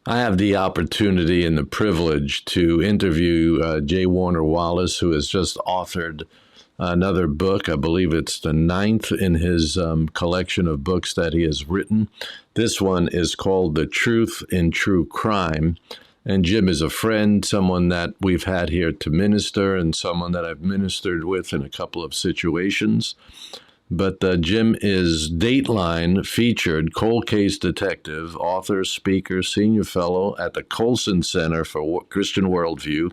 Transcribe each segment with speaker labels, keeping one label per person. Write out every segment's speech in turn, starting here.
Speaker 1: I have the opportunity and the privilege to interview J. Warner Wallace, who has just authored another book. I believe it's the ninth in his collection of books that he has written. This one is called The Truth in True Crime. And Jim is a friend, someone that we've had here to minister, and someone that I've ministered with in a couple of situations. But Jim is Dateline featured cold case detective, author, speaker, senior fellow at the Colson Center for Christian Worldview.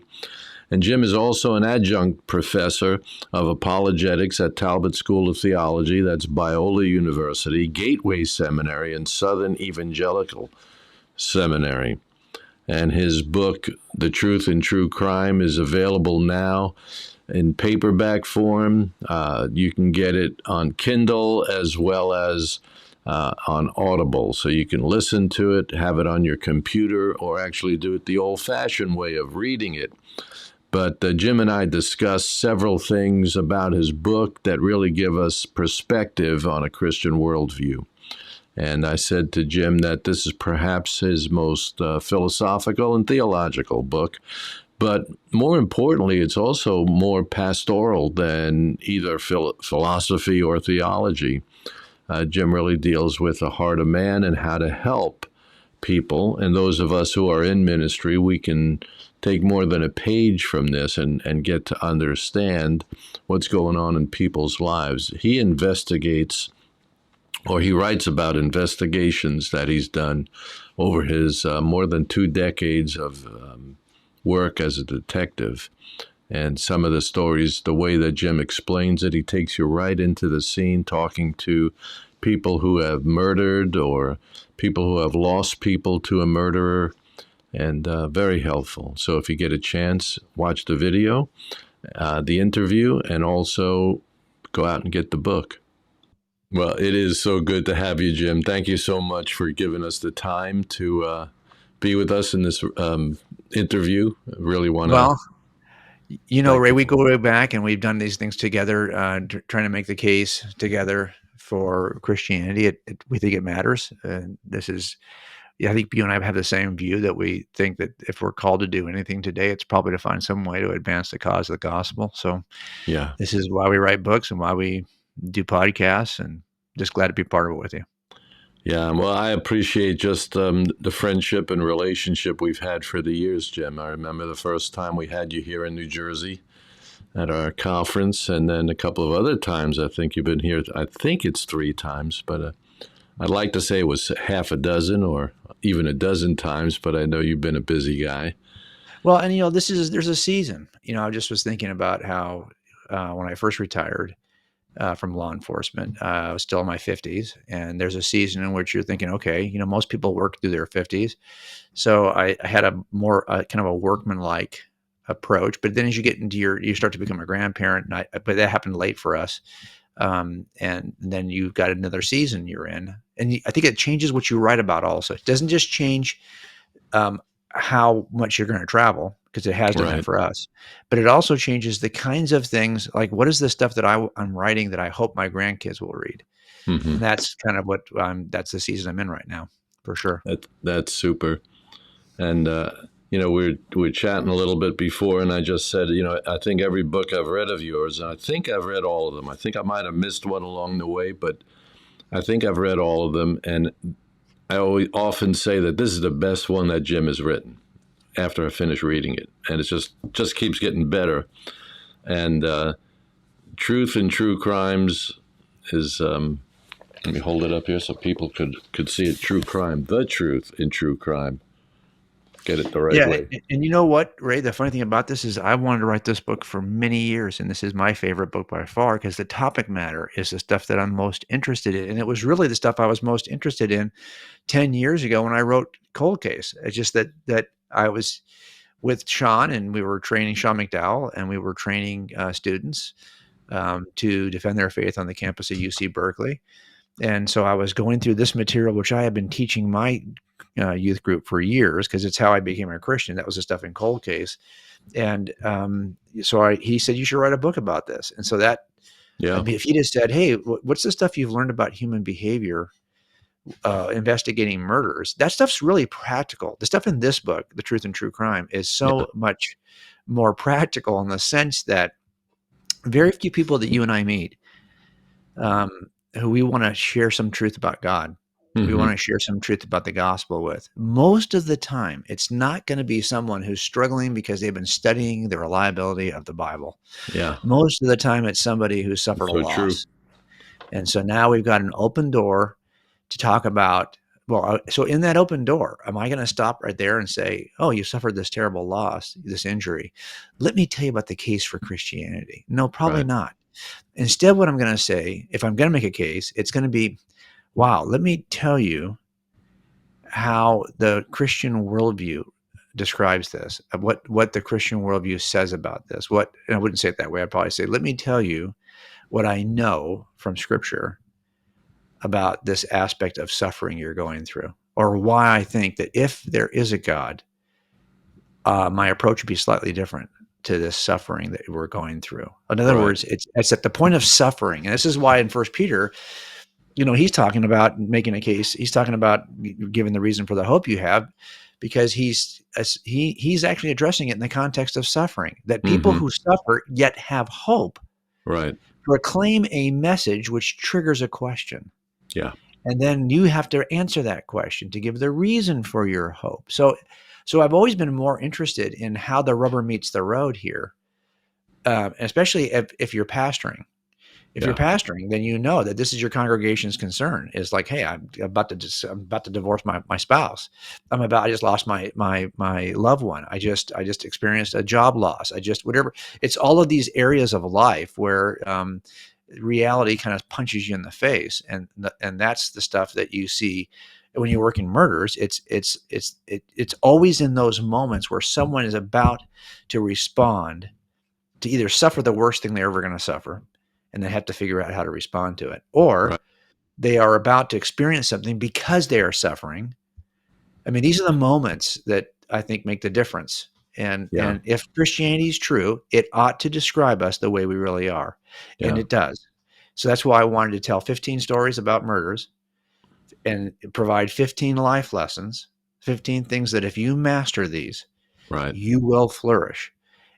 Speaker 1: And Jim is also an adjunct professor of apologetics at Talbot School of Theology, that's Biola University, Gateway Seminary, and Southern Evangelical Seminary. And his book, The Truth in True Crime, is available now in paperback form. You can get it on Kindle as well as on Audible. So you can listen to it, have it on your computer, or actually do it the old-fashioned way of reading it. But Jim and I discussed several things about his book that really give us perspective on a Christian worldview. And I said to Jim that this is perhaps his most philosophical and theological book. But more importantly, it's also more pastoral than either philosophy or theology. Jim really deals with the heart of man and how to help people. And those of us who are in ministry, we can take more than a page from this and get to understand what's going on in people's lives. He investigates, or he writes about investigations that he's done over his more than 2 decades of work as a detective. And some of the stories, the way that Jim explains it, he takes you right into the scene, talking to people who have murdered or people who have lost people to a murderer, and very helpful. So if you get a chance, watch the video, the interview, and also go out and get the book. Well, it is so good to have you, Jim. Thank you so much for giving us the time to be with us in this interview. I really want to.
Speaker 2: Well, Ray, we go way back, and we've done these things together, trying to make the case together for Christianity. We think it matters. I think you and I have the same view, that we think that if we're called to do anything today, it's probably to find some way to advance the cause of the gospel. So yeah, this is why we write books and why we do podcasts, and just glad to be part of it with you.
Speaker 1: Yeah, well, I appreciate just the friendship and relationship we've had for the years, Jim. I remember the first time we had you here in New Jersey at our conference, and then a couple of other times. I think you've been here, I think it's 3 times, but I'd like to say it was half a dozen or even a dozen times, but I know you've been a busy guy.
Speaker 2: Well, and there's a season. I just was thinking about how when I first retired from law enforcement, I was still in my 50s, and there's a season in which you're thinking, okay, most people work through their 50s. So I had a more kind of a workman-like approach. But then as you get into you start to become a grandparent, but that happened late for us. And then you've got another season you're in. And I think it changes what you write about also. It doesn't just change how much you're going to travel, because it has done it for us, but it also changes the kinds of things, like what is the stuff that I'm writing that I hope my grandkids will read. Mm-hmm. And that's kind of what that's the season I'm in right now, for sure.
Speaker 1: That's super. And we're chatting a little bit before, and I just said, I think every book I've read of yours, and I think I've read all of them. I think I might have missed one along the way, but I think I've read all of them. And I often say that this is the best one that Jim has written after I finish reading it. And it just keeps getting better. And Truth in True Crimes is, let me hold it up here so people could see it. True Crime, The Truth in True Crime. Get it the right way.
Speaker 2: And you know what, Ray? The funny thing about this is I wanted to write this book for many years, and this is my favorite book by far, because the topic matter is the stuff that I'm most interested in. And it was really the stuff I was most interested in 10 years ago when I wrote Cold Case. It's just that I was with Sean, and we were training Sean McDowell, and we were training students to defend their faith on the campus of UC Berkeley. And so I was going through this material, which I had been teaching my youth group for years, because it's how I became a Christian. That was the stuff in Cold Case. And so he said, you should write a book about this. And so that, if he just said, hey, what's the stuff you've learned about human behavior investigating murders, that stuff's really practical. The stuff in this book, The Truth and True Crime, is
Speaker 1: Yeah.
Speaker 2: so much more practical in the sense that very few people that you and I meet um, who we want to share some truth about God, we
Speaker 1: Hmm.
Speaker 2: want to share some truth about the gospel with. Most of the time, it's not going to be someone who's struggling because they've been studying the reliability of the Bible.
Speaker 1: Yeah.
Speaker 2: Most of the time, it's somebody who suffered a
Speaker 1: So true.
Speaker 2: loss. And so now we've got an open door to talk about. Well, so in that open door, am I going to stop right there and say, "Oh, you suffered this terrible loss, this injury. Let me tell you about the case for Christianity"? No, probably
Speaker 1: Right.
Speaker 2: not. Instead, what I'm going to say, if I'm going to make a case, it's going to be, "Wow, let me tell you how the Christian worldview describes this, what the Christian worldview says about this." What, and I wouldn't say it that way. I'd probably say, "Let me tell you what I know from Scripture about this aspect of suffering you're going through, or why I think that if there is a God, my approach would be slightly different to this suffering that we're going through." In other
Speaker 1: Right.
Speaker 2: words, it's at the point of suffering, and this is why in First Peter, he's talking about making a case. He's talking about giving the reason for the hope you have, because he's actually addressing it in the context of suffering. That people
Speaker 1: Hmm.
Speaker 2: who suffer yet have hope
Speaker 1: Right.
Speaker 2: proclaim a message which triggers a question.
Speaker 1: Yeah.
Speaker 2: And then you have to answer that question to give the reason for your hope. So I've always been more interested in how the rubber meets the road here, especially if you're pastoring. If you're
Speaker 1: Yeah.
Speaker 2: pastoring, then you know that this is your congregation's concern. Is like, hey, I'm about to divorce my spouse. I just lost my loved one. I just experienced a job loss. I just whatever. It's all of these areas of life where reality kind of punches you in the face, and that's the stuff that you see when you work in murders. It's always in those moments where someone is about to respond, to either suffer the worst thing they're ever going to suffer, and they have to figure out how to respond to it, or
Speaker 1: Right.
Speaker 2: they are about to experience something because they are suffering. I mean, these are the moments that I think make the difference. And
Speaker 1: Yeah.
Speaker 2: and if Christianity is true, it ought to describe us the way we really are, and
Speaker 1: Yeah.
Speaker 2: it does. So that's why I wanted to tell 15 stories about murders and provide 15 life lessons, 15 things that if you master these,
Speaker 1: Right.
Speaker 2: you will flourish.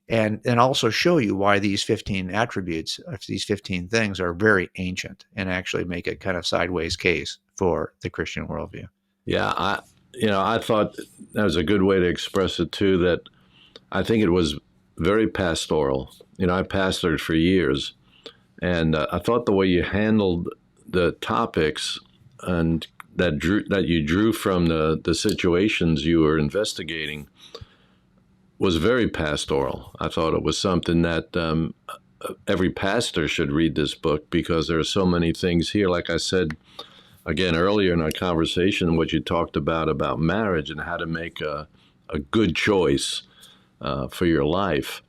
Speaker 2: And also show you why these 15 attributes, these 15 things, are very ancient and actually make a kind of sideways case for the Christian worldview.
Speaker 1: Yeah. I thought that was a good way to express it too. That I think it was very pastoral. I pastored for years, and I thought the way you handled the topics and that you drew from the situations you were investigating was very pastoral. I thought it was something that every pastor should read this book, because there are so many things here. Like I said again earlier in our conversation, what you talked about marriage and how to make a good choice for your life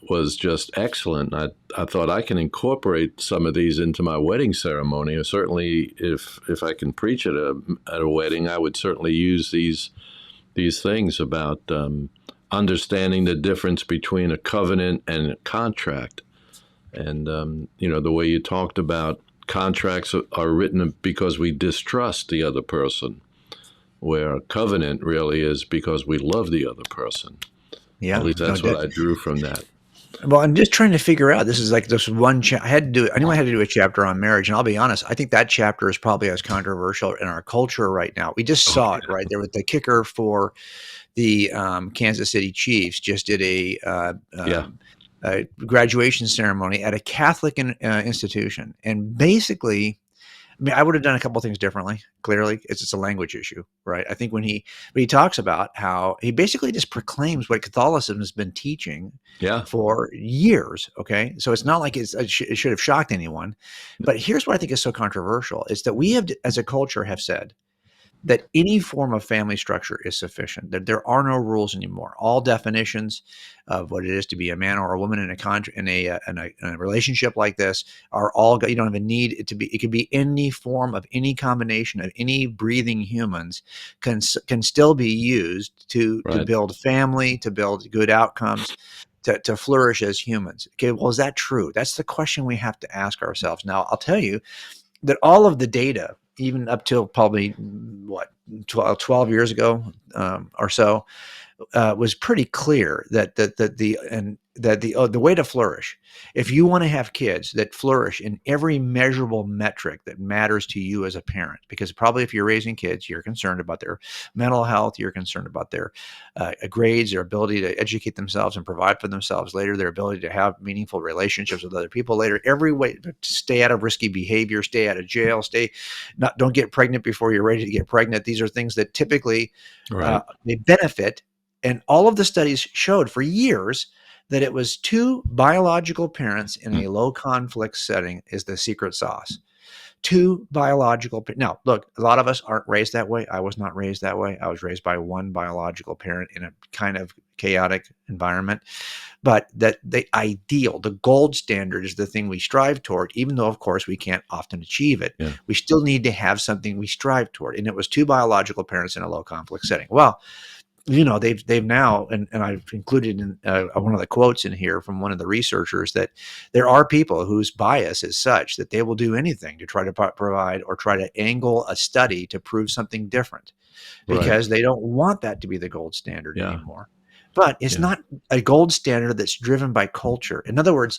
Speaker 1: was just excellent. I thought I can incorporate some of these into my wedding ceremony. Or certainly, if I can preach at a wedding, I would certainly use these things about understanding the difference between a covenant and a contract. And the way you talked about contracts are written because we distrust the other person, where a covenant really is because we love the other person. At
Speaker 2: Yeah,
Speaker 1: least
Speaker 2: no,
Speaker 1: that's what I drew from that.
Speaker 2: well, I'm just trying to figure out. This is like this one. I had to do. I knew I had to do a chapter on marriage, and I'll be honest. I think that chapter is probably as controversial in our culture right now. We just
Speaker 1: Oh
Speaker 2: saw it right there with the kicker for the Kansas City Chiefs. Just did
Speaker 1: yeah,
Speaker 2: a graduation ceremony at a Catholic institution, and basically, I mean, I would have done a couple of things differently. Clearly, it's just a language issue, right? I think when he talks about how he basically just proclaims what Catholicism has been teaching
Speaker 1: yeah,
Speaker 2: for years. Okay, so it's not like it should have shocked anyone. But here's what I think is so controversial: is that we have, as a culture, have said that any form of family structure is sufficient. That there are no rules anymore. All definitions of what it is to be a man or a woman in a relationship like this are all. You don't even need it to be. It could be any form of any combination of any breathing humans can still be used to
Speaker 1: right.
Speaker 2: build family, to build good outcomes. To flourish as humans. Okay, well, is that true? That's the question we have to ask ourselves. Now, I'll tell you that all of the data, even up till probably 12 years ago or so, was pretty clear that the way to flourish, if you want to have kids that flourish in every measurable metric that matters to you as a parent, because probably if you're raising kids, you're concerned about their mental health, you're concerned about their grades, their ability to educate themselves and provide for themselves later, their ability to have meaningful relationships with other people later, every way to stay out of risky behavior, stay out of jail, don't get pregnant before you're ready to get pregnant. These are things that typically they benefit. And all of the studies showed for years that it was two biological parents in a low conflict setting is the secret sauce. Two biological. Now, look, a lot of us aren't raised that way. I was not raised that way. I was raised by one biological parent in a kind of chaotic environment. But that the ideal, the gold standard is the thing we strive toward, even though, of course, we can't often achieve it. Yeah. We still need to have something we strive toward. And it was two biological parents in a low conflict setting. Well, they've now, and I've included in one of the quotes in here from one of the researchers, that there are people whose bias is such that they will do anything to try to provide or try to angle a study to prove something different, because they don't want that to be the gold standard anymore. But it's not a gold standard that's driven by culture. In other words,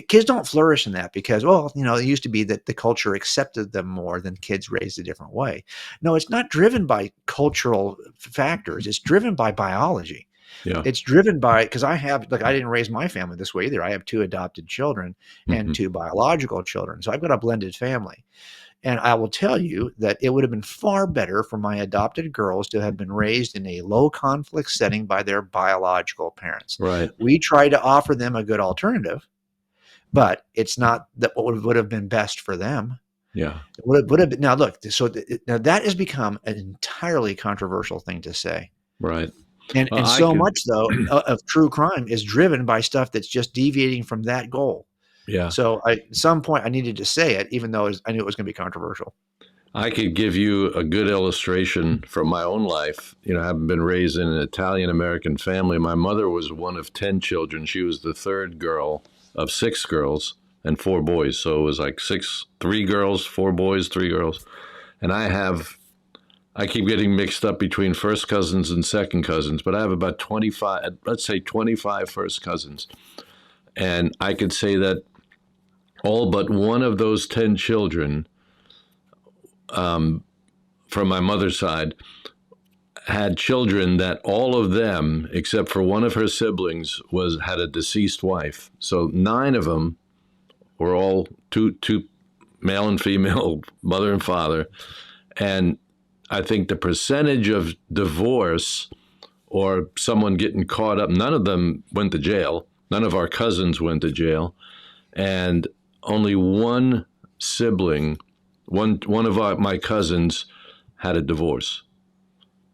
Speaker 2: kids don't flourish in that because, it used to be that the culture accepted them more than kids raised a different way. No, it's not driven by cultural factors. It's driven by biology. Yeah. It's driven by, because I didn't raise my family this way either. I have two adopted children and two biological children. So I've got a blended family. And I will tell you that it would have been far better for my adopted girls to have been raised in a low conflict setting by their biological parents. Right. We try to offer them a good alternative, but it's not that what would have been best for them. Yeah. Would have been, now look, now that has become an entirely controversial thing to say. Right. And much though of true crime is driven by stuff that's just deviating from that goal. Yeah. So at some point I needed to say it, even though I knew it was going to be controversial.
Speaker 1: I could give you a good illustration from my own life. I've been raised in an Italian-American family. My mother was one of 10 children. She was the third girl of 6 girls and 4 boys. So it was like 3 girls, 4 boys, 3 girls. And I keep getting mixed up between first cousins and second cousins, but I have about 25, let's say 25 first cousins. And I could say that all but one of those 10 children from my mother's side had children that all of them, except for one of her siblings, had a deceased wife. So 9 of them were all two male and female, mother and father. And I think the percentage of divorce or someone getting caught up, none of them went to jail. None of our cousins went to jail. And only one sibling, one of my cousins had a divorce.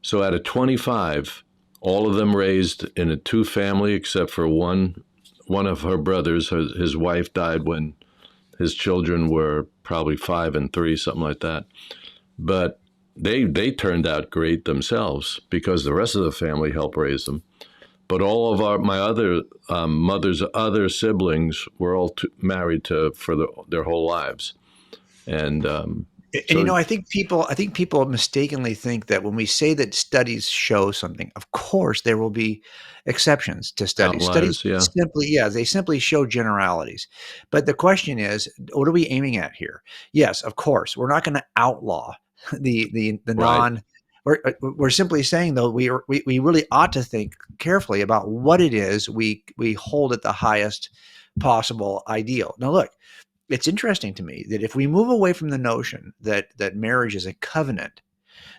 Speaker 1: So out of 25, all of them raised in a 2-family, except for one of her brothers. His wife died when his children were probably 5 and 3, something like that. But they turned out great themselves because the rest of the family helped raise them. But all of my other mother's other siblings were all married for their whole lives, and
Speaker 2: I think people mistakenly think that when we say that studies show something, of course there will be exceptions to studies.
Speaker 1: Outliers,
Speaker 2: studies they simply show generalities. But the question is, what are we aiming at here? Yes, of course, we're not going to outlaw the non. We're simply saying, though, we really ought to think carefully about what it is we hold at the highest possible ideal. Now, look, it's interesting to me that if we move away from the notion that marriage is a covenant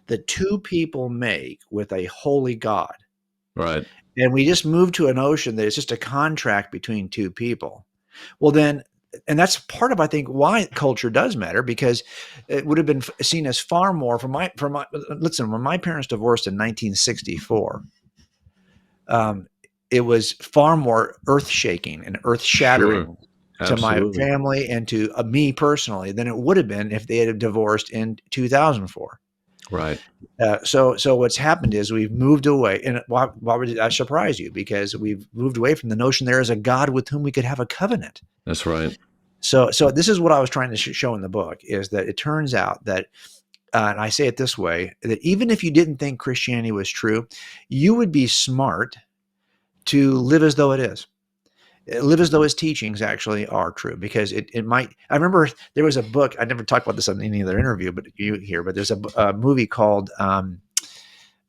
Speaker 2: that two people make with a holy God, right, and we just move to a notion that it's just a contract between two people, well then. And that's part of, I think, why culture does matter, because it would have been seen as far more listen, when my parents divorced in 1964, it was far more earth shaking and earth shattering to my family and to me personally than it would have been if they had divorced in 2004. Right. So what's happened is we've moved away, and why would I surprise you? Because we've moved away from the notion there is a God with whom we could have a covenant.
Speaker 1: That's right.
Speaker 2: So this is what I was trying to show in the book, is that it turns out that and I say it this way, that even if you didn't think Christianity was true, you would be smart to live as though it is. Live as though his teachings actually are true, because it might. I remember there was a book. I never talked about this on any other interview, but you hear. But there's a movie called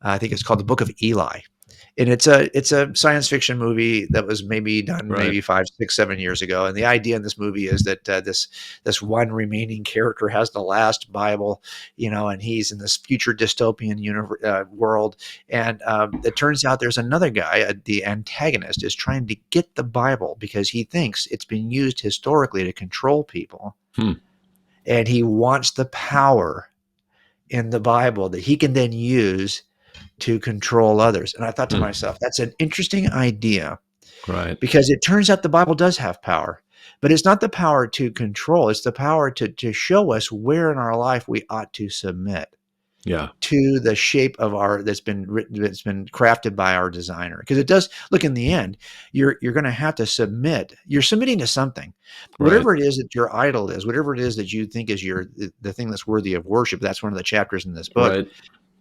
Speaker 2: I think it's called The Book of Eli, and it's a science fiction movie that was maybe done
Speaker 1: Right.
Speaker 2: maybe 5, 6, 7 years ago. And the idea in this movie is that this one remaining character has the last Bible, and he's in this future dystopian world. And it turns out there's another guy, the antagonist, is trying to get the Bible because he thinks it's been used historically to control people,
Speaker 1: Hmm.
Speaker 2: and he wants the power in the Bible that he can then use to control others. And I thought to myself, that's an interesting idea,
Speaker 1: Right.
Speaker 2: because it turns out the Bible does have power, but it's not the power to control. It's the power to show us where in our life we ought to submit
Speaker 1: Yeah.
Speaker 2: to the shape of that's been written, that's been crafted by our designer. Because it does look, in the end, you're going to have to submit. You're submitting to something,
Speaker 1: Right.
Speaker 2: whatever it is that your idol is, whatever it is that you think is the thing that's worthy of worship. That's one of the chapters in this book.
Speaker 1: Right.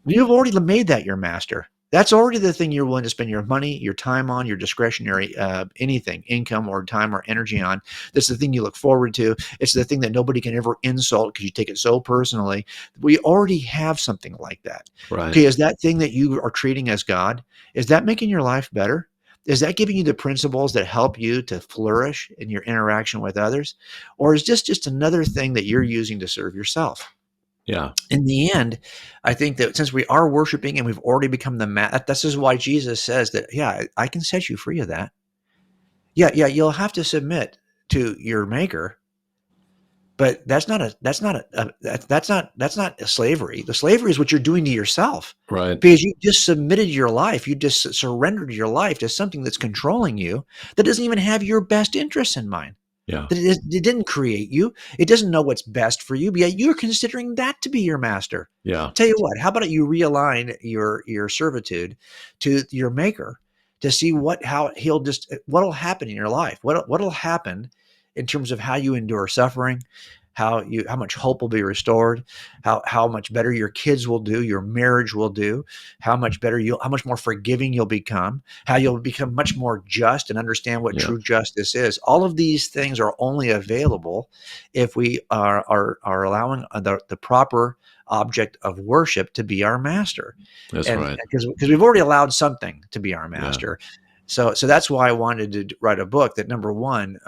Speaker 2: You've already made that your master. That's already the thing you're willing to spend your money, your time on, your discretionary anything, income or time or energy on. That's the thing you look forward to. It's the thing that nobody can ever insult because you take it so personally. We already have something like that.
Speaker 1: Right.
Speaker 2: Okay, is that thing that you are treating as God, is that making your life better? Is that giving you the principles that help you to flourish in your interaction with others? Or is this just another thing that you're using to serve yourself?
Speaker 1: Yeah.
Speaker 2: In the end, I think that since we are worshiping and we've already become this is why Jesus says that, yeah, I can set you free of that. Yeah, you'll have to submit to your maker, but that's not a slavery. The slavery is what you're doing to yourself,
Speaker 1: Right.
Speaker 2: because you just submitted your life. You just surrendered your life to something that's controlling you, that doesn't even have your best interests in mind.
Speaker 1: Yeah.
Speaker 2: That it didn't create you. It doesn't know what's best for you, but yet you're considering that to be your master.
Speaker 1: Yeah.
Speaker 2: Tell you what, how about you realign your servitude to your maker to see what'll happen in your life, what'll happen in terms of how you endure suffering, how much hope will be restored, how much better your kids will do, your marriage will do, how much more forgiving you'll become, how you'll become much more just and understand what
Speaker 1: Yeah.
Speaker 2: true justice is. All of these things are only available if we are allowing the proper object of worship to be our master.
Speaker 1: That's
Speaker 2: And
Speaker 1: right.
Speaker 2: because we've already allowed something to be our master. So that's why I wanted to write a book that, number one,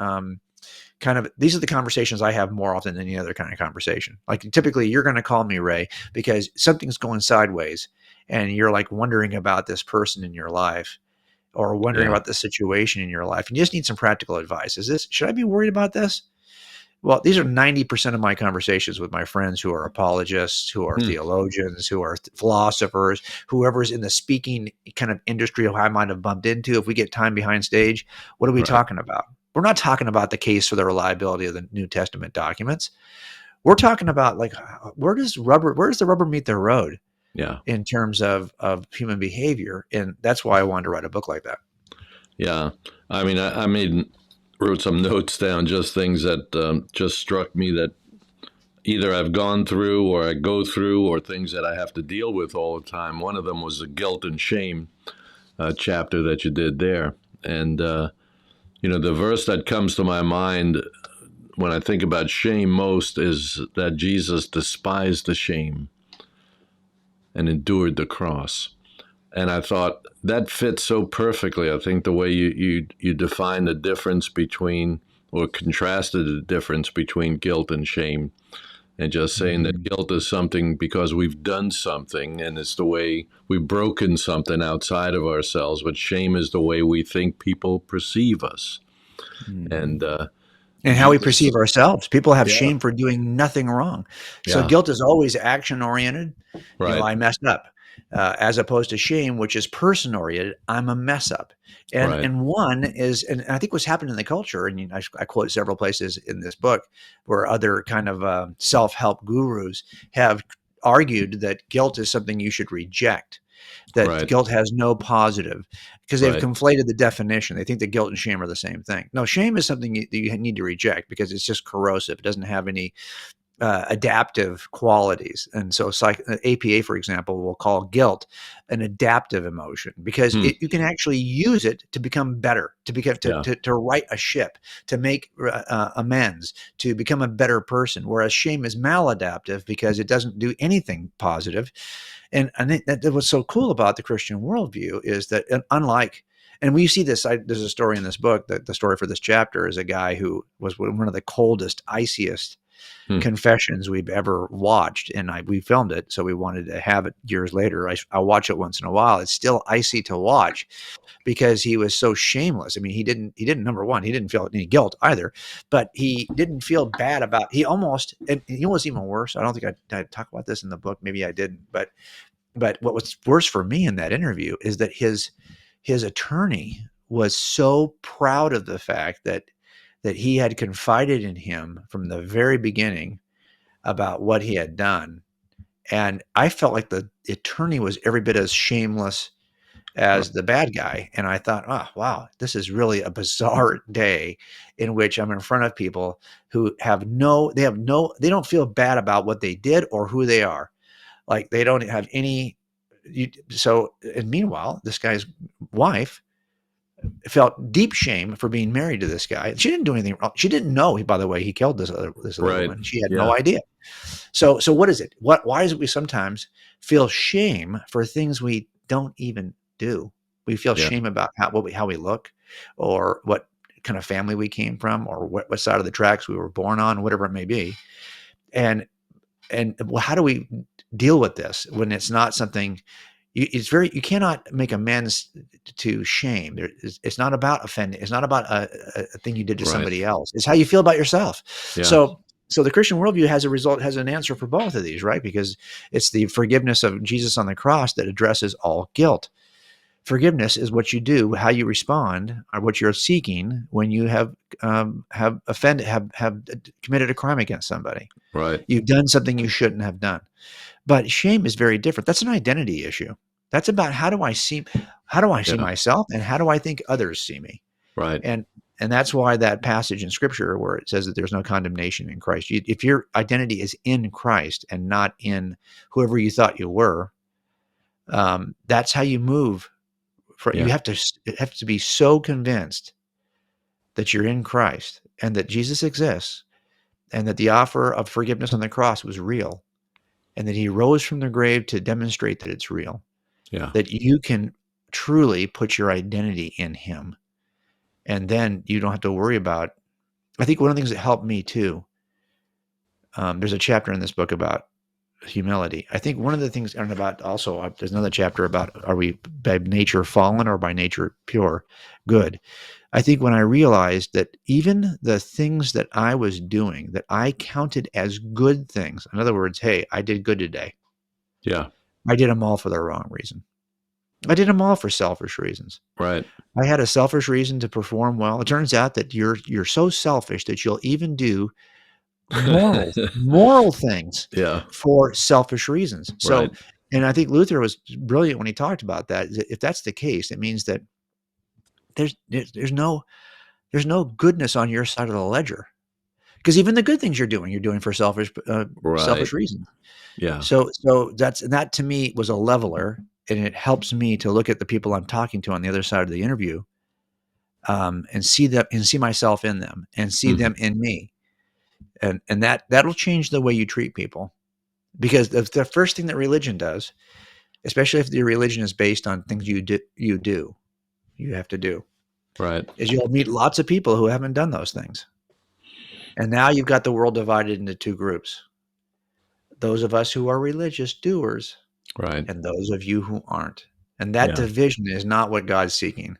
Speaker 2: kind of, these are the conversations I have more often than any other kind of conversation. Like, typically you're going to call me, Ray, because something's going sideways and you're like wondering about this person in your life, or wondering
Speaker 1: Yeah.
Speaker 2: about the situation in your life, and you just need some practical advice. Should I be worried about this? Well, these are 90% of my conversations with my friends who are apologists, who are theologians, who are philosophers, whoever's in the speaking kind of industry who I might have bumped into. If we get time behind stage, what are we
Speaker 1: Right.
Speaker 2: talking about? We're not talking about the case for the reliability of the New Testament documents. We're talking about, like, where does the rubber meet the road
Speaker 1: Yeah.
Speaker 2: in terms of human behavior? And that's why I wanted to write a book like that.
Speaker 1: Yeah. I mean, I wrote some notes down, just things that just struck me that either I've gone through or I go through, or things that I have to deal with all the time. One of them was the guilt and shame chapter that you did there. And, the verse that comes to my mind when I think about shame most is that Jesus despised the shame and endured the cross. And I thought that fits so perfectly. I think the way you define the difference between, or contrasted the difference between guilt and shame, and just saying that guilt is something because we've done something, and it's the way we've broken something outside of ourselves. But shame is the way we think people perceive us. And
Speaker 2: how we
Speaker 1: Jesus,
Speaker 2: perceive ourselves. People have
Speaker 1: yeah,
Speaker 2: shame for doing nothing wrong. So
Speaker 1: yeah,
Speaker 2: guilt is always action oriented.
Speaker 1: right,
Speaker 2: I messed up, as opposed to shame, which is person oriented. I'm a mess up. And
Speaker 1: right,
Speaker 2: and one is, and I think what's happened in the culture, and I quote several places in this book where other kind of self-help gurus have argued that guilt is something you should reject, that
Speaker 1: right,
Speaker 2: guilt has no positive, because they've
Speaker 1: right,
Speaker 2: conflated the definition. They think that guilt and shame are the same thing. No, shame is something that you need to reject because it's just corrosive. It doesn't have any adaptive qualities. And so APA, for example, will call guilt an adaptive emotion because you can actually use it to become better, to right a ship, to make amends, to become a better person. Whereas shame is maladaptive because it doesn't do anything positive. And I think that what's so cool about the Christian worldview is that unlike, and we see this, there's a story in this book that the story for this chapter is a guy who was one of the coldest, iciest confessions we've ever watched, and we filmed it, so we wanted to have it years later. I watch it once in a while. It's still icy to watch because he was so shameless. I mean, he didn't number one, he didn't feel any guilt either, but he didn't feel bad about. He almost, and he was even worse. I don't think I talk about this in the book. Maybe I didn't, but what was worse for me in that interview is that his attorney was so proud of the fact that he had confided in him from the very beginning about what he had done. And I felt like the attorney was every bit as shameless as the bad guy. And I thought, oh, wow, this is really a bizarre day in which I'm in front of people who they don't feel bad about what they did or who they are. Like they don't have any. And meanwhile, this guy's wife felt deep shame for being married to this guy. She didn't do anything wrong. She didn't know, by the way, he killed this other woman. She had no idea. So what is it? Why is it we sometimes feel shame for things we don't even do? We feel shame about how we look, or what kind of family we came from, or what side of the tracks we were born on, whatever it may be. And how do we deal with this when it's not something? You cannot make amends to shame. It's not about offending. It's not about a thing you did to somebody else. It's how you feel about yourself. Yeah. So the Christian worldview has an answer for both of these, right? Because it's the forgiveness of Jesus on the cross that addresses all guilt. Forgiveness is what you do, how you respond, or what you're seeking when you have offended, have committed a crime against somebody.
Speaker 1: Right.
Speaker 2: You've done something you shouldn't have done. But shame is very different. That's an identity issue. That's about how do I see myself, and how do I think others see me?
Speaker 1: Right.
Speaker 2: And that's why that passage in Scripture where it says that there's no condemnation in Christ. If your identity is in Christ and not in whoever you thought you were, that's how you move. You have to be so convinced that you're in Christ and that Jesus exists, and that the offer of forgiveness on the cross was real, and that he rose from the grave to demonstrate that it's real.
Speaker 1: Yeah.
Speaker 2: That you can truly put your identity in him. And then you don't have to worry about, I think one of the things that helped me too, there's a chapter in this book about humility. I think one of the things, and about also, there's another chapter about, are we by nature fallen or by nature pure, good? I think when I realized that even the things that I was doing that I counted as good things, in other words, hey, I did good today.
Speaker 1: Yeah.
Speaker 2: I did them all for the wrong reason. I did them all for selfish reasons.
Speaker 1: Right.
Speaker 2: I had a selfish reason to perform well. It turns out that you're so selfish that you'll even do moral things for selfish reasons. So, and I think Luther was brilliant when he talked about that. If that's the case, it means that there's no goodness on your side of the ledger, because even the good things you're doing for selfish reasons.
Speaker 1: Yeah.
Speaker 2: So that to me was a leveler, and it helps me to look at the people I'm talking to on the other side of the interview, and see them and see myself in them and see them in me. And that'll change the way you treat people, because the first thing that religion does, especially if your religion is based on things you have to do,
Speaker 1: right,
Speaker 2: is you'll meet lots of people who haven't done those things. And now you've got the world divided into two groups. Those of us who are religious doers,
Speaker 1: right,
Speaker 2: and those of you who aren't. And that division is not what God's seeking.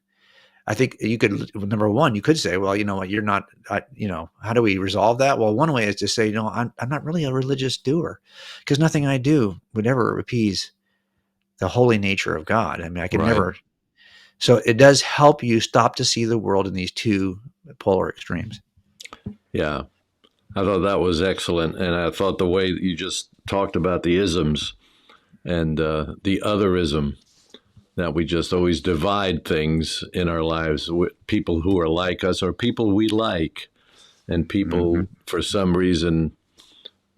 Speaker 2: I think you could, number one, you could say, well, you know what, you're not, how do we resolve that? Well, one way is to say, I'm not really a religious doer, because nothing I do would ever appease the holy nature of God. I mean, I can never. So it does help you stop to see the world in these two polar extremes.
Speaker 1: Yeah. I thought that was excellent. And I thought the way you just talked about the isms and the otherism, that we just always divide things in our lives with people who are like us or people we like, and people for some reason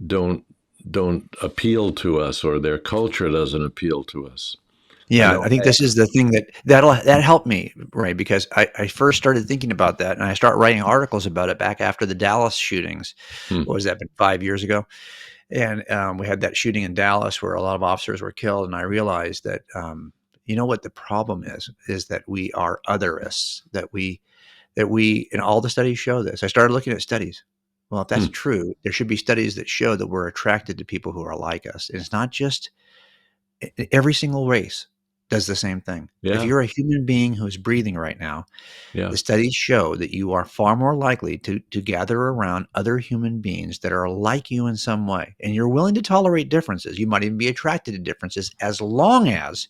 Speaker 1: don't appeal to us, or their culture doesn't appeal to us. I
Speaker 2: Yeah,
Speaker 1: know.
Speaker 2: I think this is the thing that helped me, Ray, because I first started thinking about that, and I started writing articles about it back after the Dallas shootings.
Speaker 1: Hmm,
Speaker 2: What was that, been 5 years ago? And we had that shooting in Dallas where a lot of officers were killed, and I realized that you know what the problem is that we are otherists, that we and all the studies show this. I started looking at studies. Well, if that's
Speaker 1: hmm,
Speaker 2: true, there should be studies that show that we're attracted to people who are like us. And it's not just every single race does the same thing. If
Speaker 1: yeah,
Speaker 2: you're a human being who's breathing right now,
Speaker 1: yeah,
Speaker 2: the studies show that you are far more likely to gather around other human beings that are like you in some way. And you're willing to tolerate differences. You might even be attracted to differences as long as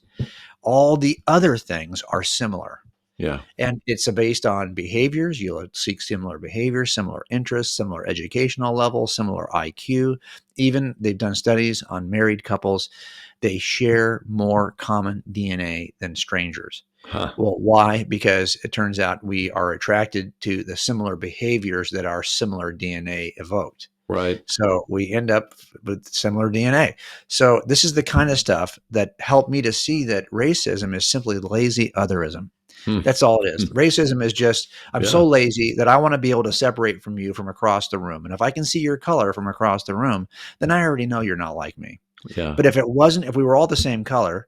Speaker 2: all the other things are similar.
Speaker 1: yeah,
Speaker 2: And it's based on behaviors. You'll seek similar behaviors, similar interests, similar educational levels, similar IQ. Even they've done studies on married couples. They share more common DNA than strangers.
Speaker 1: huh,
Speaker 2: Well, why? Because it turns out we are attracted to the similar behaviors that our similar DNA evoked.
Speaker 1: right,
Speaker 2: So we end up with similar DNA. So this is the kind of stuff that helped me to see that racism is simply lazy otherism.
Speaker 1: hmm,
Speaker 2: That's all it is.
Speaker 1: hmm,
Speaker 2: Racism is just, I'm
Speaker 1: yeah,
Speaker 2: so lazy that I want to be able to separate from you from across the room. And if I can see your color from across the room, then I already know you're not like me.
Speaker 1: yeah,
Speaker 2: But if it wasn't, if we were all the same color,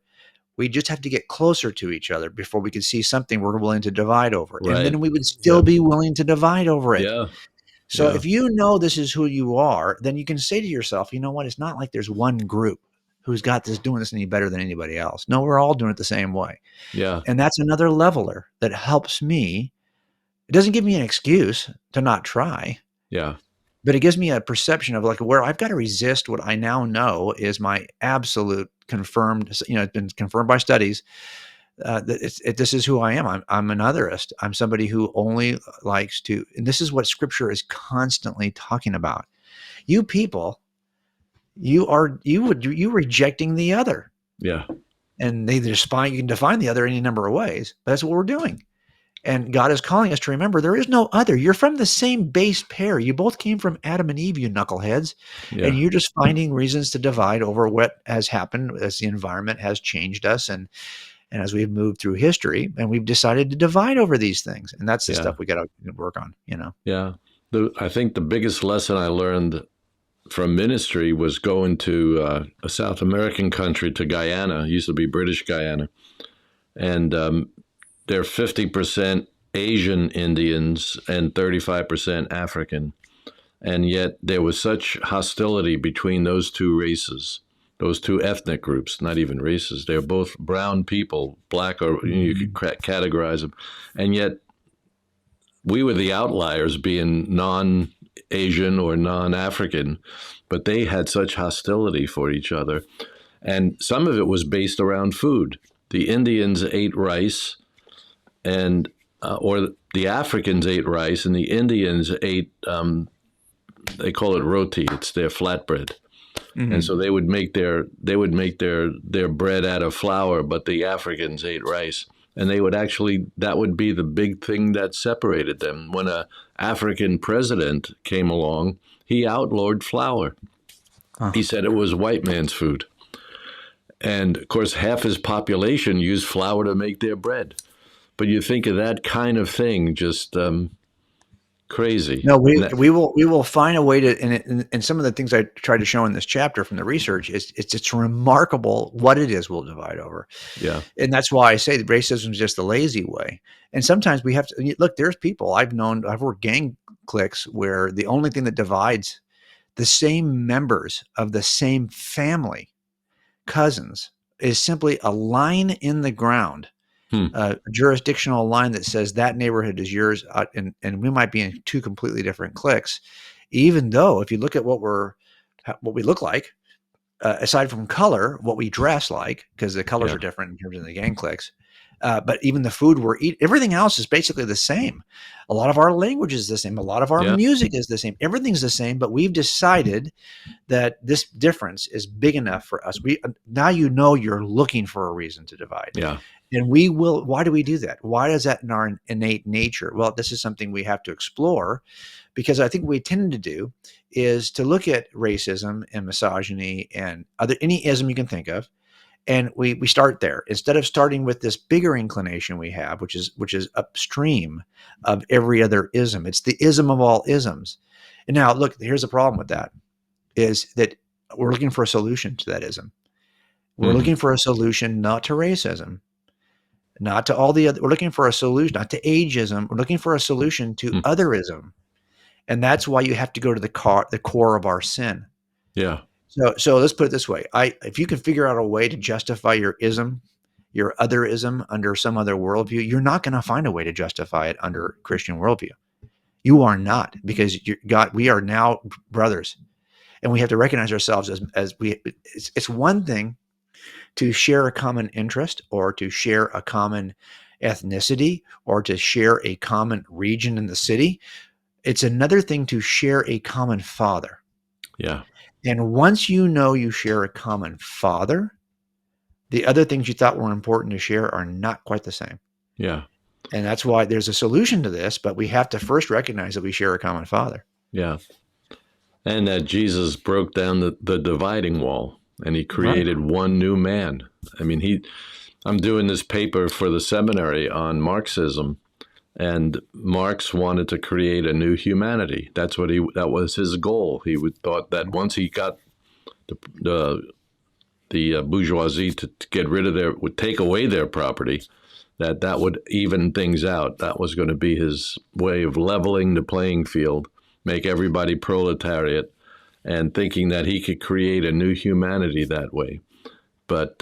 Speaker 2: we just have to get closer to each other before we could see something we're willing to divide over. And
Speaker 1: right,
Speaker 2: then we would still
Speaker 1: yeah,
Speaker 2: be willing to divide over it.
Speaker 1: yeah,
Speaker 2: So
Speaker 1: yeah,
Speaker 2: if you know this is who you are, then you can say to yourself, you know what? It's not like there's one group who's got this doing this any better than anybody else. No, we're all doing it the same way.
Speaker 1: yeah,
Speaker 2: And that's another leveler that helps me. It doesn't give me an excuse to not try,
Speaker 1: yeah,
Speaker 2: but it gives me a perception of like where I've got to resist what I now know is my absolute confirmed, it's been confirmed by studies that this is who I am. I'm an otherist. I'm somebody who only likes to, and this is what scripture is constantly talking about. You people, you rejecting the other.
Speaker 1: yeah,
Speaker 2: And you can define the other any number of ways, but that's what we're doing. And God is calling us to remember there is no other. You're from the same base pair. You both came from Adam and Eve, you knuckleheads. And
Speaker 1: yeah,
Speaker 2: you're just finding reasons to divide over what has happened as the environment has changed us and as we've moved through history, and we've decided to divide over these things. And that's the
Speaker 1: yeah,
Speaker 2: stuff we got to work on.
Speaker 1: yeah. I think the biggest lesson I learned from ministry was going to a South American country, to Guyana. It used to be British Guyana, and they're 50% Asian Indians and 35% African, and yet there was such hostility between those two races, those two ethnic groups, not even races. They're both brown people, black, or you could categorize them, and yet we were the outliers, being non-Asian or non-African, but they had such hostility for each other. And some of it was based around food. The Indians ate rice, and or the Africans ate rice, and the Indians ate, they call it roti. It's their flatbread. And
Speaker 2: Mm-hmm.
Speaker 1: so they would make their bread out of flour, but the Africans ate rice. And that would be the big thing that separated them. When a African president came along, he outlawed flour.
Speaker 2: Huh.
Speaker 1: He said it was white man's food. And of course, half his population used flour to make their bread. But you think of that kind of thing, just crazy.
Speaker 2: No,
Speaker 1: And
Speaker 2: we will find a way to, and some of the things I tried to show in this chapter from the research is it's remarkable what it is we'll divide over.
Speaker 1: yeah,
Speaker 2: And that's why I say that racism is just the lazy way. And sometimes we have to look, there's people I've worked gang cliques where the only thing that divides the same members of the same family, cousins, is simply a line in the ground,
Speaker 1: hmm,
Speaker 2: a jurisdictional line that says that neighborhood is yours. And we might be in two completely different cliques, even though if you look at what we look like, aside from color, what we dress like, because the colors
Speaker 1: yeah,
Speaker 2: are different in terms of the gang cliques, But even the food we're eating, everything else is basically the same. A lot of our language is the same. A lot of our
Speaker 1: Yeah.
Speaker 2: music is the same. Everything's the same, but we've decided that this difference is big enough for us. Now you're looking for a reason to divide.
Speaker 1: Yeah.
Speaker 2: And we will. Why do we do that? Why is that in our innate nature? Well, this is something we have to explore, because I think what we tend to do is to look at racism and misogyny and any ism you can think of, and we start there instead of starting with this bigger inclination we have, which is upstream of every other ism. It's the ism of all isms. And now, look, here's the problem with that: is that we're looking for a solution to that ism. We're looking for a solution not to racism, not to all the other. We're looking for a solution not to ageism. We're looking for a solution to otherism, and that's why you have to go to the core of our sin.
Speaker 1: Yeah.
Speaker 2: So let's put it this way: if you can figure out a way to justify your ism, your otherism under some other worldview, you're not going to find a way to justify it under Christian worldview. You are not, because we are now brothers, and we have to recognize ourselves as we. It's one thing to share a common interest, or to share a common ethnicity, or to share a common region in the city. It's another thing to share a common father.
Speaker 1: Yeah.
Speaker 2: And once you share a common father, the other things you thought were important to share are not quite the same.
Speaker 1: Yeah.
Speaker 2: And that's why there's a solution to this, but we have to first recognize that we share a common father.
Speaker 1: Yeah. And that Jesus broke down the dividing wall, and he created one new man. I mean, I'm doing this paper for the seminary on Marxism, and Marx wanted to create a new humanity. That was his goal. He thought that once he got the bourgeoisie to get rid of would take away their property, that would even things out. That was going to be his way of leveling the playing field, make everybody proletariat, and thinking that he could create a new humanity that way. But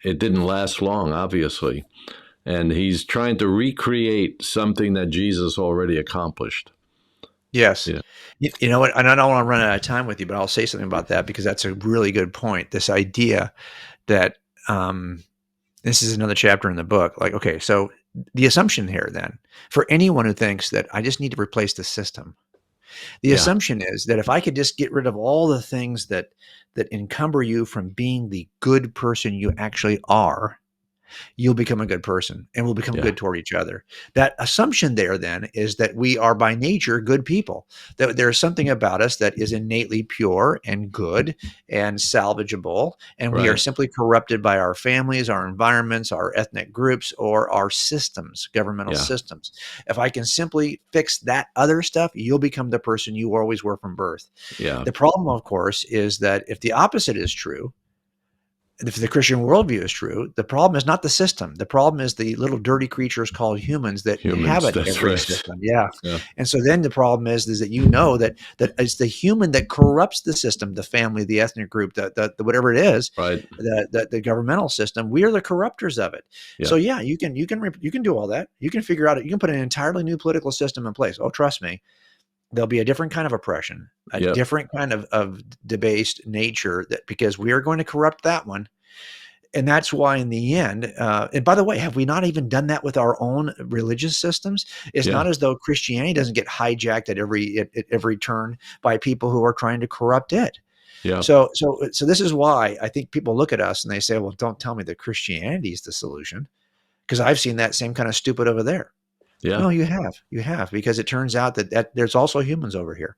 Speaker 1: it didn't last long, obviously. And he's trying to recreate something that Jesus already accomplished.
Speaker 2: Yes.
Speaker 1: Yeah.
Speaker 2: You know what? And I don't want to run out of time with you, but I'll say something about that, because that's a really good point. This idea that this is another chapter in the book. Like, okay, so the assumption here then, for anyone who thinks that I just need to replace the system, the assumption is that if I could just get rid of all the things that encumber you from being the good person you actually are, you'll become a good person and we'll become good toward each other. That assumption there then is that we are by nature good people, that there's something about us that is innately pure and good and salvageable, and we are simply corrupted by our families, our environments, our ethnic groups, or our systems, governmental systems. If I can simply fix that other stuff, you'll become the person you always were from birth.
Speaker 1: Yeah.
Speaker 2: The problem, of course, is that if the opposite is true, if the Christian worldview is true, the problem is not the system. The problem is the little dirty creatures called humans that inhabit every system. Yeah. And so then the problem is that that it's the human that corrupts the system, the family, the ethnic group, the whatever it is, the governmental system. We are the corruptors of it. Yeah. So yeah, you can do all that. You can figure out, you can put an entirely new political system in place. Oh, trust me. There'll be a different kind of oppression, a different kind of debased nature, because we are going to corrupt that one. And that's why in the end, and by the way, have we not even done that with our own religious systems? It's not as though Christianity doesn't get hijacked at every turn by people who are trying to corrupt it. Yeah. So this is why I think people look at us and they say, well, don't tell me that Christianity is the solution, because I've seen that same kind of stupid over there. Yeah. No, you have, because it turns out that there's also humans over here.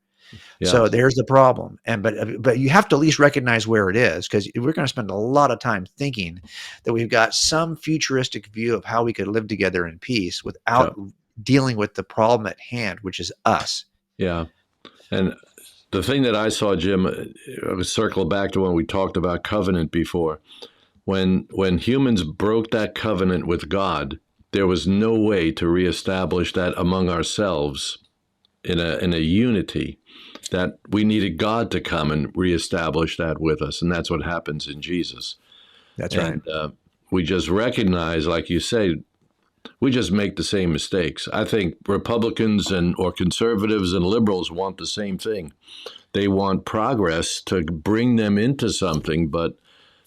Speaker 2: Yeah. So there's the problem. But you have to at least recognize where it is, because we're going to spend a lot of time thinking that we've got some futuristic view of how we could live together in peace without dealing with the problem at hand, which is us.
Speaker 1: Yeah. And the thing that I saw, Jim, I was circling back to when we talked about covenant before. When humans broke that covenant with God, there was no way to reestablish that among ourselves in a unity, that we needed God to come and reestablish that with us. And that's what happens in Jesus.
Speaker 2: That's right.
Speaker 1: We just recognize, like you say, we just make the same mistakes. I think Republicans or conservatives and liberals want the same thing. They want progress to bring them into something, but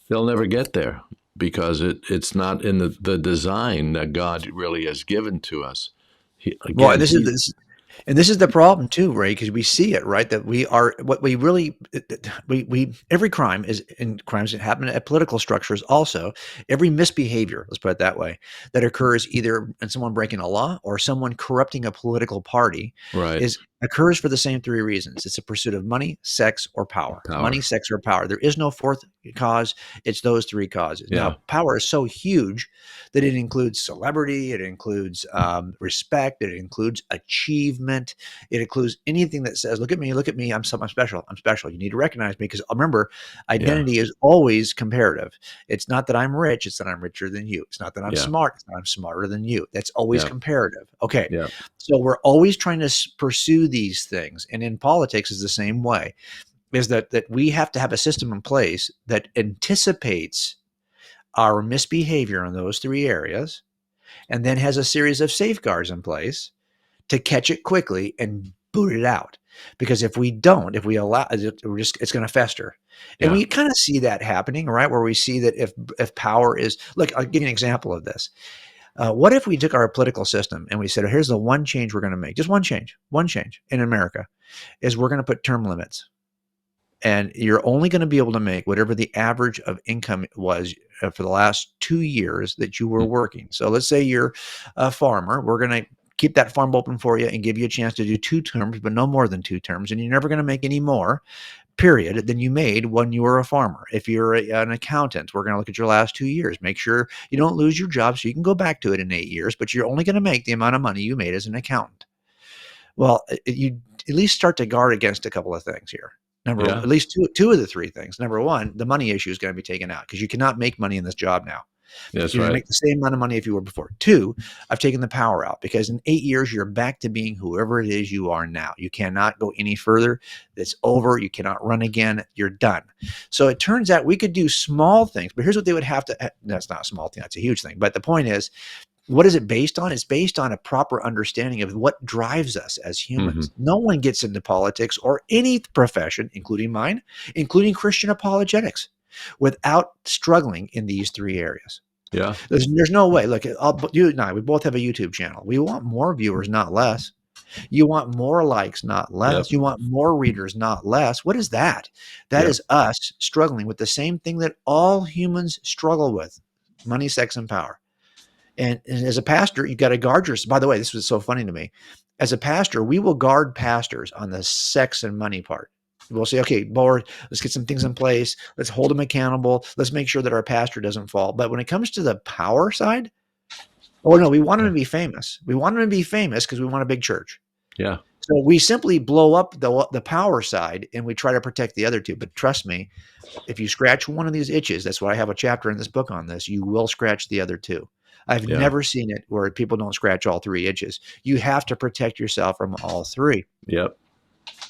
Speaker 1: they'll never get there. because it's not in the design that God really has given to us.
Speaker 2: Well,
Speaker 1: Again,
Speaker 2: and this is the problem too, Ray, because we see it, right? That we are what we really we every crime is in crimes that happen at political structures also. Every misbehavior, let's put it that way, that occurs either in someone breaking a law or someone corrupting a political party
Speaker 1: right,
Speaker 2: is occurs for the same three reasons. It's a pursuit of money, sex, or power. Money,
Speaker 1: power.
Speaker 2: sex, or power. There is no fourth cause. It's those three causes.
Speaker 1: Yeah,
Speaker 2: Now, power is so huge that it includes celebrity, it includes respect, it includes achievement, it includes anything that says, look at me, I'm special, I'm special. You need to recognize me because remember,
Speaker 1: yeah,
Speaker 2: identity is always comparative. It's not that I'm rich, it's that I'm richer than you. It's not that I'm
Speaker 1: yeah,
Speaker 2: smart, it's that I'm smarter than you. That's always
Speaker 1: yeah,
Speaker 2: comparative. Okay.
Speaker 1: yeah,
Speaker 2: So we're always trying to pursue these things. And in politics is the same way, is that we have to have a system in place that anticipates our misbehavior in those three areas and then has a series of safeguards in place to catch it quickly and boot it out. Because if we don't, if we allow it, it's going to fester. And
Speaker 1: yeah.
Speaker 2: we kind of see that happening, right? Where we see that if power is, look, I'll give you an example of this. What if we took our political system and we said, here's the one change we're going to make, just one change in America is we're going to put term limits. And you're only going to be able to make whatever the average of income was for the last 2 years that you were
Speaker 1: Mm,
Speaker 2: working. So let's say you're a farmer. We're going to keep that farm open for you and give you a chance to do 2 terms, but no more than 2 terms. And you're never going to make any more, period, than you made when you were a farmer. If you're an accountant, we're going to look at your last 2 years. Make sure you don't lose your job so you can go back to it in 8 years, but you're only going to make the amount of money you made as an accountant. Well, you at least start to guard against a couple of things here.
Speaker 1: yeah,
Speaker 2: At least two of the three things. Number one, the money issue is going to be taken out because you cannot make money in this job now.
Speaker 1: that's
Speaker 2: You're going to
Speaker 1: right.
Speaker 2: make the same amount of money if you were before. Two, I've taken the power out because in 8 years, you're back to being whoever it is you are now. You cannot go any further. It's over. You cannot run again. You're done. So it turns out we could do small things, but here's what they would have to. That's not a small thing. That's a huge thing. But the point is, what is it based on? It's based on a proper understanding of what drives us as
Speaker 1: Hmm.
Speaker 2: humans. No one gets into politics or any profession, including mine, including Christian apologetics, without struggling in these three areas.
Speaker 1: Yeah,
Speaker 2: There's no way. Look, you and I, we both have a YouTube channel. We want more viewers, not less. You want more likes, not
Speaker 1: yep,
Speaker 2: less. You want more readers, not less. What is that? That
Speaker 1: yep,
Speaker 2: is us struggling with the same thing that all humans struggle with: money, sex, and power. And as a pastor, you got to guard yourself. By the way, this was so funny to me. As a pastor, we will guard pastors on the sex and money part. We'll say, okay, Lord, let's get some things in place. Let's hold them accountable. Let's make sure that our pastor doesn't fall. But when it comes to the power side, oh no, we want them
Speaker 1: yeah,
Speaker 2: to be famous. We want them to be famous because we want a big church.
Speaker 1: yeah,
Speaker 2: So we simply blow up the power side and we try to protect the other two. But trust me, if you scratch one of these itches, that's why I have a chapter in this book on this, you will scratch the other two. I've
Speaker 1: yeah,
Speaker 2: never seen it where people don't scratch all three itches. You have to protect yourself from all three.
Speaker 1: yep.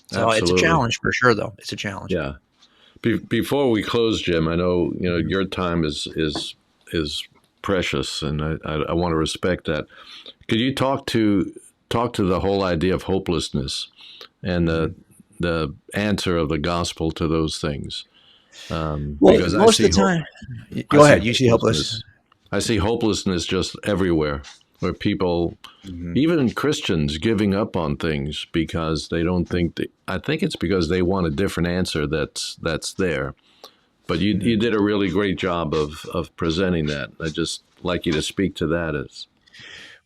Speaker 2: So it's a
Speaker 1: Absolutely.
Speaker 2: challenge for sure, though. It's a challenge.
Speaker 1: Yeah. Before we close, Jim, I know your time is precious, and I want to respect that. Could you talk to the whole idea of hopelessness and
Speaker 2: Mhm.
Speaker 1: the answer of the gospel to those things?
Speaker 2: Well,
Speaker 1: Because
Speaker 2: most of the time,
Speaker 1: I
Speaker 2: go
Speaker 1: see
Speaker 2: ahead. You see hopeless.
Speaker 1: hopelessness. I see hopelessness just everywhere, where people,
Speaker 2: Mhm.
Speaker 1: even Christians, giving up on things because they don't think that. I think it's because they want a different answer that's there. But you
Speaker 2: Mhm.
Speaker 1: did a really great job of presenting that. I just like you to speak to that as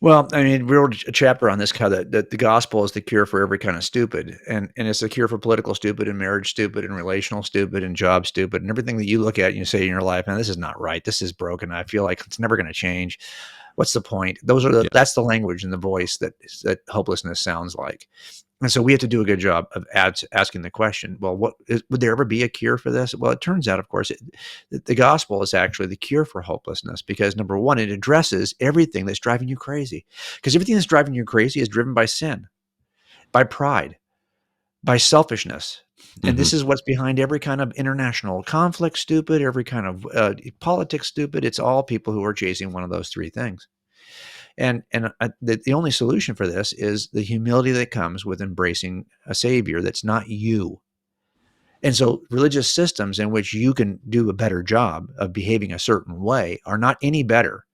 Speaker 2: Well, I mean, we wrote a chapter on this, how that the gospel is the cure for every kind of stupid, and it's the cure for political stupid and marriage stupid and relational stupid and job stupid and everything that you look at and you say in your life, man, this is not right. This is broken. I feel like it's never going to change. What's the point?
Speaker 1: yeah,
Speaker 2: That's the language and the voice that hopelessness sounds like. And so we have to do a good job of asking the question, well, would there ever be a cure for this? Well, it turns out, of course, the gospel is actually the cure for hopelessness because number one, it addresses everything that's driving you crazy. Because everything that's driving you crazy is driven by sin, by pride, by selfishness. And
Speaker 1: hmm
Speaker 2: this is what's behind every kind of international conflict, stupid, every kind of politics, stupid. It's all people who are chasing one of those three things. And the only solution for this is the humility that comes with embracing a savior that's not you. And so religious systems in which you can do a better job of behaving a certain way are not any better.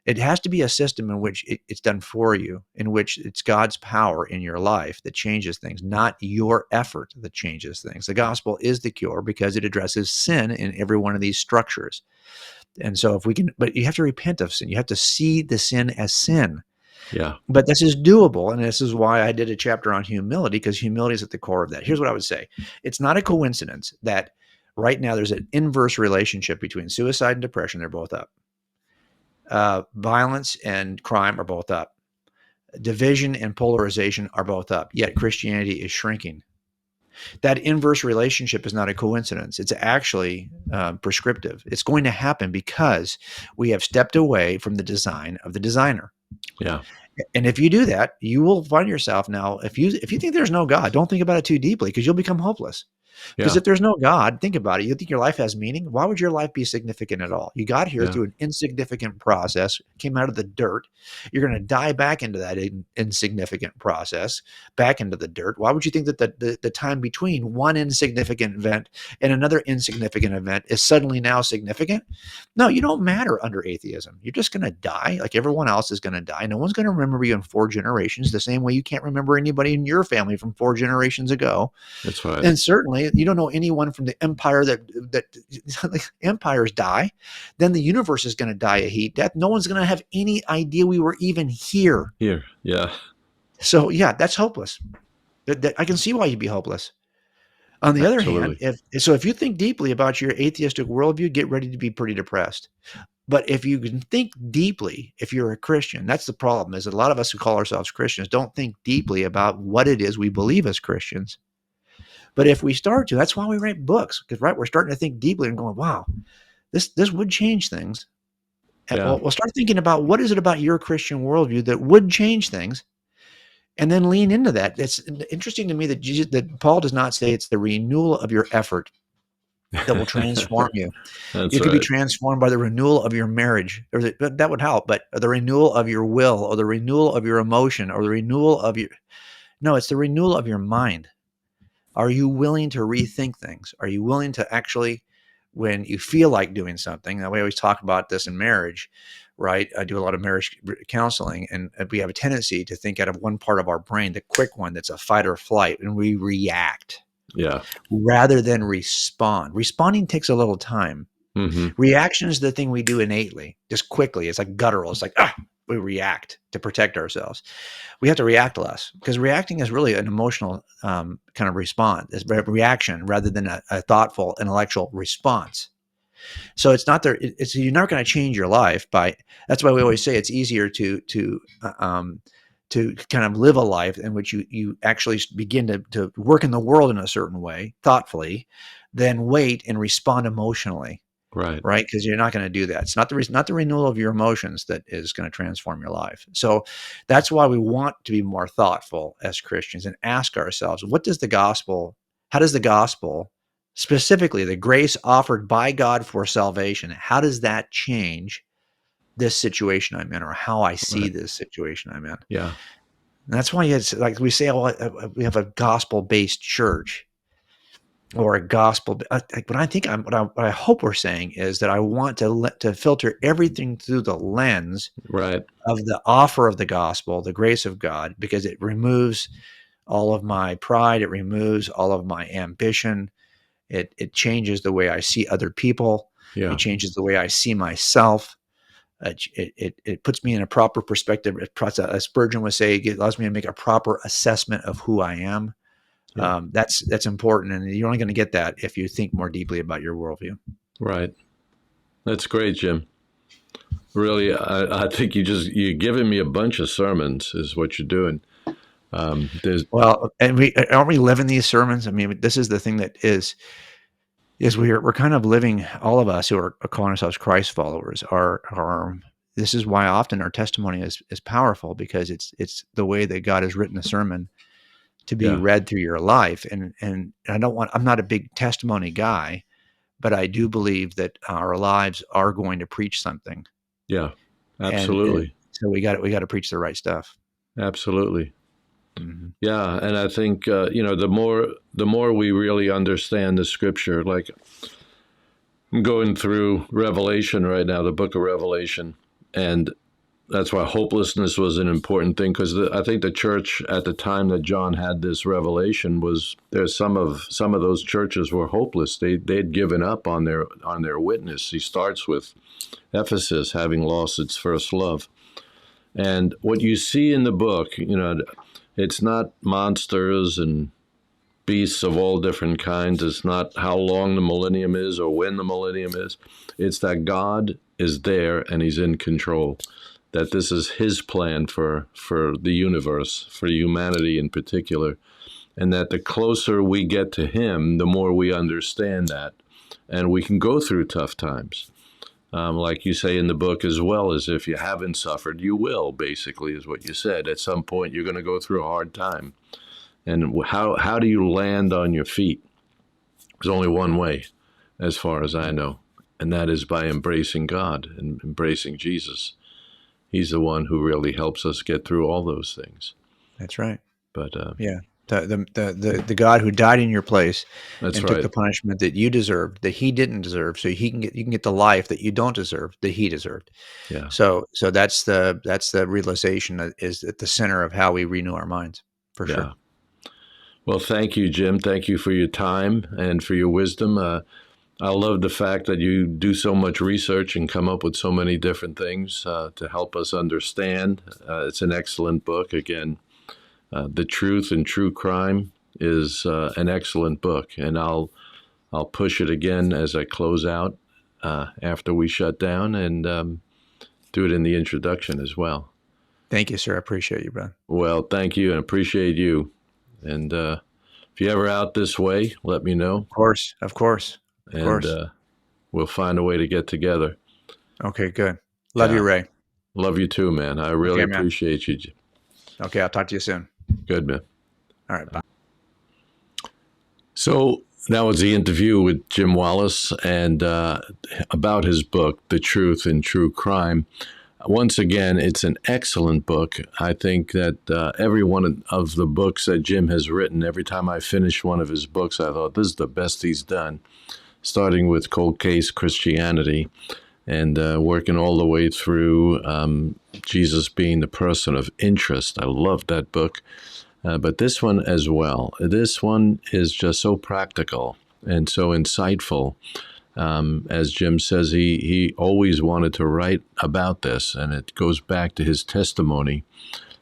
Speaker 2: It has to be a system in which it's done for you, in which it's God's power in your life that changes things, not your effort that changes things. The gospel is the cure because it addresses sin in every one of these structures. And so if we can, but you have to repent of sin. You have to see the sin as sin.
Speaker 1: Yeah.
Speaker 2: But this is doable. And this is why I did a chapter on humility, because humility is at the core of that. Here's what I would say. It's not a coincidence that right now there's an inverse relationship between suicide and depression. They're both up. Violence and crime are both up. Division and polarization are both up. Yet Christianity is shrinking. That inverse relationship is not a coincidence. It's actually prescriptive. It's going to happen because we have stepped away from the design of the designer.
Speaker 1: Yeah.
Speaker 2: And if you do that, you will find yourself now, if you think there's no God, don't think about it too deeply, because you'll become hopeless. Because
Speaker 1: Yeah.
Speaker 2: if there's no God, think about it. You think your life has meaning? Why would your life be significant at all? You got here
Speaker 1: Yeah.
Speaker 2: through an insignificant process, came out of the dirt. You're going to die back into that insignificant process, back into the dirt. Why would you think that the time between one insignificant event and another insignificant event is suddenly now significant? No, you don't matter under atheism. You're just going to die like everyone else is going to die. No one's going to remember you in 4 generations the same way you can't remember anybody in your family from 4 generations ago.
Speaker 1: That's right.
Speaker 2: And certainly you don't know anyone from the empire that empires die. Then the universe is going to die a heat death. No one's going to have any idea we were even here.
Speaker 1: Here. Yeah.
Speaker 2: So yeah, that's hopeless. I can see why you'd be hopeless. On the other hand,
Speaker 1: Absolutely.
Speaker 2: if you think deeply about your atheistic worldview, get ready to be pretty depressed. But if you can think deeply, if you're a Christian, that's the problem, is that a lot of us who call ourselves Christians don't think deeply about what it is we believe as Christians. But if we start to, that's why we write books, because we're starting to think deeply and going, wow, this would change things. And
Speaker 1: Yeah.
Speaker 2: we'll start thinking about, what is it about your Christian worldview that would change things, and then lean into that. It's interesting to me that Paul does not say it's the renewal of your effort that will transform you.
Speaker 1: That's
Speaker 2: You could be
Speaker 1: right.
Speaker 2: transformed by the renewal of your marriage, or that would help, but the renewal of your will, or the renewal of your emotion, or the renewal of your, no, it's the renewal of your mind. Are you willing to rethink things? Are you willing to actually, when you feel like doing something, that we always talk about this in marriage, right? I do a lot of marriage counseling, and we have a tendency to think out of one part of our brain, the quick one, that's a fight or flight, and we react
Speaker 1: Yeah.
Speaker 2: rather than respond. Responding takes a little time.
Speaker 1: Mm-hmm.
Speaker 2: Reaction is the thing we do innately, just quickly. It's like guttural. It's like, we react to protect ourselves. We have to react less, because reacting is really an emotional kind of response. It's a reaction rather than a thoughtful, intellectual response. So it's not there. You're not going to change your life by. That's why we always say it's easier to kind of live a life in which you actually begin to work in the world in a certain way, thoughtfully, than wait and respond emotionally.
Speaker 1: Right.
Speaker 2: Right? Because you're not going to do that. It's not the renewal of your emotions that is going to transform your life. So that's why we want to be more thoughtful as Christians and ask ourselves, how does the gospel, specifically the grace offered by God for salvation, how does that change this situation I'm in, or how I see
Speaker 1: Right.
Speaker 2: this situation I'm in?
Speaker 1: Yeah.
Speaker 2: And that's why it's like we say, we have a gospel-based church, or a gospel. What I hope we're saying is that I want to filter everything through the lens
Speaker 1: Right.
Speaker 2: of the offer of the gospel, the grace of God, because it removes all of my pride. It removes all of my ambition. It changes the way I see other people.
Speaker 1: Yeah.
Speaker 2: It changes the way I see myself. It puts me in a proper perspective. As Spurgeon would say, it allows me to make a proper assessment of who I am.
Speaker 1: Yeah.
Speaker 2: That's important, and you're only going to get that if you think more deeply about your worldview.
Speaker 1: Right. That's great, Jim. Really, I think you're giving me a bunch of sermons is what you're doing.
Speaker 2: Well, and aren't we living these sermons? I mean, this is the thing that is we're kind of living. All of us who are calling ourselves Christ followers are. This is why often our testimony is powerful, because it's the way that God has written a sermon to be
Speaker 1: Yeah.
Speaker 2: read through your life. And I'm not a big testimony guy, but I do believe that our lives are going to preach something.
Speaker 1: Yeah.
Speaker 2: And
Speaker 1: Absolutely.
Speaker 2: so we got to preach the right stuff.
Speaker 1: Absolutely. Yeah, and I think the more we really understand the Scripture, like I'm going through Revelation right now, the Book of Revelation, and that's why hopelessness was an important thing, because I think the church at the time that John had this revelation was there's some of those churches were hopeless. They'd given up on their witness. He starts with Ephesus having lost its first love, and what you see in the book, it's not monsters and beasts of all different kinds. It's not how long the millennium is or when the millennium is. It's that God is there and he's in control, that this is his plan for the universe, for humanity in particular, and that the closer we get to him, the more we understand that, and we can go through tough times. Like you say in the book as well, as if you haven't suffered, you will, basically, is what you said. At some point, you're going to go through a hard time. And how do you land on your feet? There's only one way, as far as I know, and that is by embracing God and embracing Jesus. He's the one who really helps us get through all those things.
Speaker 2: That's right.
Speaker 1: But
Speaker 2: yeah, the God who died in your place
Speaker 1: that's
Speaker 2: and
Speaker 1: right.
Speaker 2: took the punishment that you deserved, that he didn't deserve, so you can get the life that you don't deserve, that he deserved.
Speaker 1: Yeah.
Speaker 2: So that's the realization that is at the center of how we renew our minds, for sure.
Speaker 1: Well, thank you, Jim. Thank you for your time and for your wisdom. I love the fact that you do so much research and come up with so many different things to help us understand. It's an excellent book. Again, The Truth and True Crime is an excellent book, and I'll push it again as I close out after we shut down, and do it in the introduction as well.
Speaker 2: Thank you, sir. I appreciate you, brother.
Speaker 1: Well, thank you, and appreciate you. And if you're ever out this way, let me know.
Speaker 2: Of course.
Speaker 1: And we'll find a way to get together.
Speaker 2: Okay, good. Love you, Ray.
Speaker 1: Love you too, man. I really appreciate you.
Speaker 2: Okay, I'll talk to you soon.
Speaker 1: Good, man.
Speaker 2: All right, bye.
Speaker 1: So that was the interview with Jim Wallace, and about his book, The Truth and True Crime. Once again, it's an excellent book. I think that every one of the books that Jim has written, every time I finished one of his books, I thought, this is the best he's done, starting with Cold Case Christianity and working all the way through Jesus being the person of interest. I love that book. But this one as well. This one is just so practical and so insightful. As Jim says, he always wanted to write about this, and it goes back to his testimony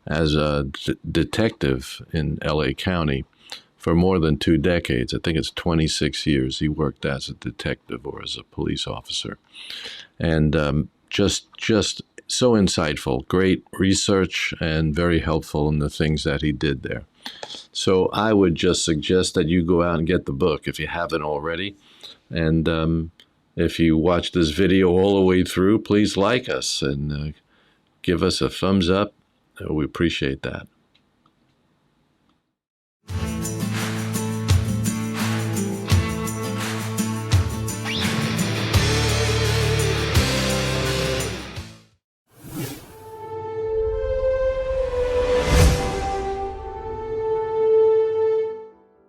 Speaker 1: as a detective in L.A. County for more than 2 decades. I think it's 26 years he worked as a detective or as a police officer. And just so insightful, great research, and very helpful in the things that he did there. So I would just suggest that you go out and get the book if you haven't already. And if you watch this video all the way through, please like us and give us a thumbs up. We appreciate that.